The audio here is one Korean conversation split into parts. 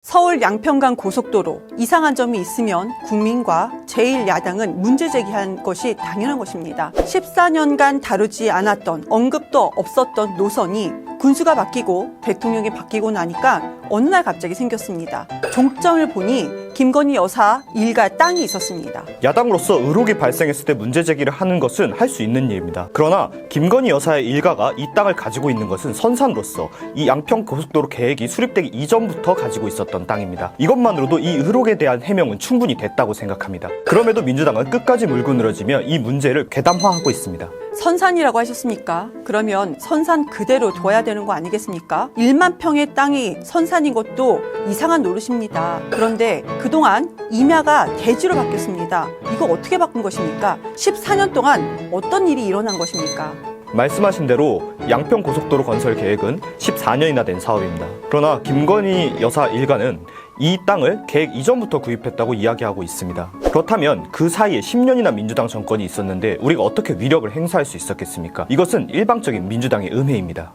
서울 양평간 고속도로 이상한 점이 있으면 국민과 제1야당은 문제 제기한 것이 당연한 것입니다. 14년간 다루지 않았던 언급도 없었던 노선이 군수가 바뀌고 대통령이 바뀌고 나니까 어느 날 갑자기 생겼습니다. 종점을 보니 김건희 여사 일가 땅이 있었습니다. 야당으로서 의혹이 발생했을 때 문제 제기를 하는 것은 할 수 있는 일입니다. 그러나 김건희 여사의 일가가 이 땅을 가지고 있는 것은 선산으로서 이 양평 고속도로 계획이 수립되기 이전부터 가지고 있었던 땅입니다. 이것만으로도 이 의혹에 대한 해명은 충분히 됐다고 생각합니다. 그럼에도 민주당은 끝까지 물고 늘어지며 이 문제를 괴담화하고 있습니다. 선산이라고 하셨습니까? 그러면 선산 그대로 둬야 되는 거 아니겠습니까? 1만 평의 땅이 선산인 것도 이상한 노릇입니다. 그런데 그동안 임야가 대지로 바뀌었습니다. 이거 어떻게 바꾼 것입니까? 14년 동안 어떤 일이 일어난 것입니까? 말씀하신 대로 양평 고속도로 건설 계획은 14년이나 된 사업입니다. 그러나 김건희 여사 일가는 이 땅을 계획 이전부터 구입했다고 이야기하고 있습니다. 그렇다면 그 사이에 10년이나 민주당 정권이 있었는데 우리가 어떻게 위력을 행사할 수 있었겠습니까? 이것은 일방적인 민주당의 음해입니다.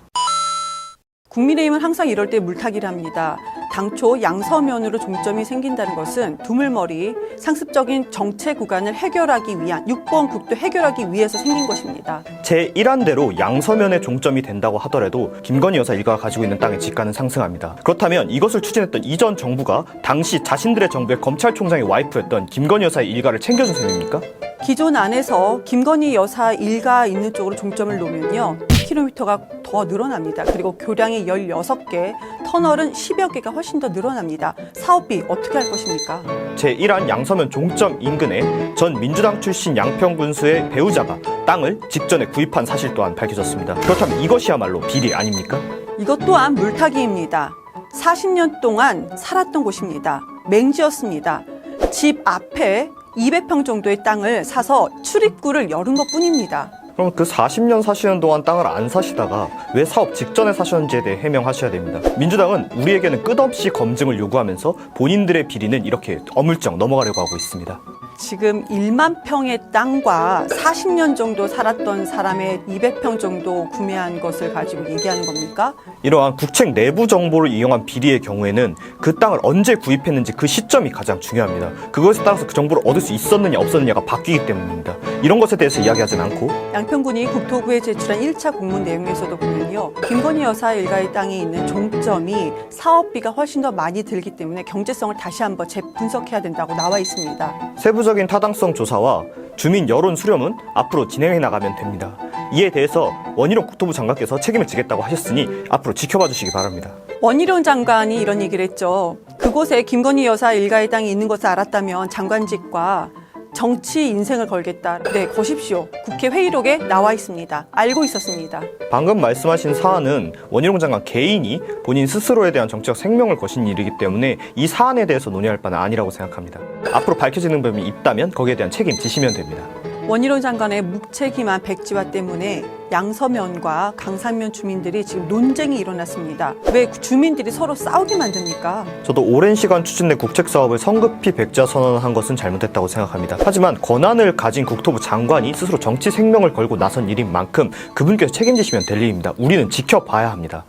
국민의힘은 항상 이럴 때 물타기를 합니다. 당초 양서면으로 종점이 생긴다는 것은 두물머리 상습적인 정체 구간을 해결하기 위한 6번 국도 해결하기 위해서 생긴 것입니다. 제1안대로 양서면에 종점이 된다고 하더라도 김건희 여사 일가가 가지고 있는 땅의 지가는 상승합니다. 그렇다면 이것을 추진했던 이전 정부가 당시 자신들의 정부의 검찰총장의 와이프였던 김건희 여사의 일가를 챙겨준 셈입니까? 기존 안에서 김건희 여사 일가 있는 쪽으로 종점을 놓으면요 2km가 더 늘어납니다. 그리고 교량이 16개, 터널은 10여 개가 훨씬 더 늘어납니다. 사업비 어떻게 할 것입니까? 제1안 양서면 종점 인근에 전 민주당 출신 양평군수의 배우자가 땅을 직전에 구입한 사실 또한 밝혀졌습니다. 그렇다면 이것이야말로 비리 아닙니까? 이것 또한 물타기입니다. 40년 동안 살았던 곳입니다. 맹지였습니다. 집 앞에 200평 정도의 땅을 사서 출입구를 열은 것뿐입니다. 그럼 그 40년 사시는 동안 땅을 안 사시다가 왜 사업 직전에 사셨는지에 대해 해명하셔야 됩니다. 민주당은 우리에게는 끝없이 검증을 요구하면서 본인들의 비리는 이렇게 어물쩍 넘어가려고 하고 있습니다. 지금 1만 평의 땅과 40년 정도 살았던 사람의 200평 정도 구매한 것을 가지고 얘기하는 겁니까? 이러한 국책 내부 정보를 이용한 비리의 경우에는 그 땅을 언제 구입했는지 그 시점이 가장 중요합니다. 그것에 따라서 그 정보를 얻을 수 있었느냐 없었느냐가 바뀌기 때문입니다. 이런 것에 대해서 이야기하진 않고 양평군이 국토부에 제출한 1차 공문 내용에서도 보면요. 김건희 여사 일가의 땅에 있는 종점이 사업비가 훨씬 더 많이 들기 때문에 경제성을 다시 한번 재분석해야 된다고 나와 있습니다. 세부적인 타당성 조사와 주민 여론 수렴은 앞으로 진행해 나가면 됩니다. 이에 대해서 원희룡 국토부 장관께서 책임을 지겠다고 하셨으니 앞으로 지켜봐 주시기 바랍니다. 원희룡 장관이 이런 얘기를 했죠. 그곳에 김건희 여사 일가의 땅이 있는 것을 알았다면 장관직과 정치 인생을 걸겠다. 네, 거십시오. 국회 회의록에 나와 있습니다. 알고 있었습니다. 방금 말씀하신 사안은 원희룡 장관 개인이 본인 스스로에 대한 정치적 생명을 거신 일이기 때문에 이 사안에 대해서 논의할 바는 아니라고 생각합니다. 앞으로 밝혀지는 부분이 있다면 거기에 대한 책임지시면 됩니다. 원희룡 장관의 묵체기만 백지화 때문에 양서면과 강산면 주민들이 지금 논쟁이 일어났습니다. 왜 주민들이 서로 싸우게 만듭니까? 저도 오랜 시간 추진된 국책사업을 성급히 백지화 선언한 것은 잘못됐다고 생각합니다. 하지만 권한을 가진 국토부 장관이 스스로 정치 생명을 걸고 나선 일인 만큼 그분께서 책임지시면 될 일입니다. 우리는 지켜봐야 합니다.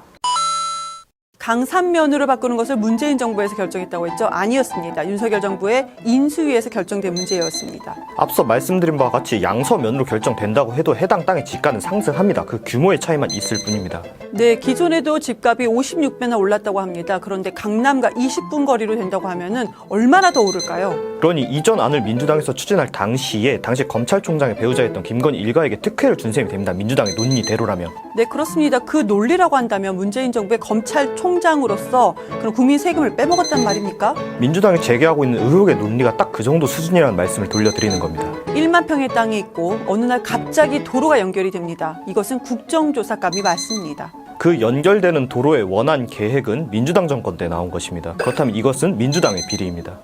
강산면으로 바꾸는 것을 문재인 정부에서 결정했다고 했죠? 아니었습니다. 윤석열 정부의 인수위에서 결정된 문제였습니다. 앞서 말씀드린 바와 같이 양서면으로 결정된다고 해도 해당 땅의 지가는 상승합니다. 그 규모의 차이만 있을 뿐입니다. 네, 기존에도 집값이 56배나 올랐다고 합니다. 그런데 강남과 20분 거리로 된다고 하면은 얼마나 더 오를까요? 그러니 이전 안을 민주당에서 추진할 당시 검찰총장의 배우자였던 김건희 일가에게 특혜를 준 셈이 됩니다. 민주당의 논리대로라면. 네, 그렇습니다. 그 논리라고 한다면 문재인 정부의 검찰총장으로서 그런 국민 세금을 빼먹었단 말입니까? 민주당이 제기하고 있는 의혹의 논리가 딱 그 정도 수준이라는 말씀을 돌려드리는 겁니다. 1만 평의 땅이 있고 어느 날 갑자기 도로가 연결이 됩니다. 이것은 국정조사감이 맞습니다. 그 연결되는 도로의 원안 계획은 민주당 정권 때 나온 것입니다. 그렇다면 이것은 민주당의 비리입니다.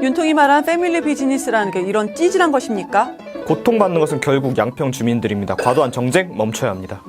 윤통이 말한 패밀리 비즈니스라는 게 이런 찌질한 것입니까? 고통받는 것은 결국 양평 주민들입니다. 과도한 정쟁 멈춰야 합니다.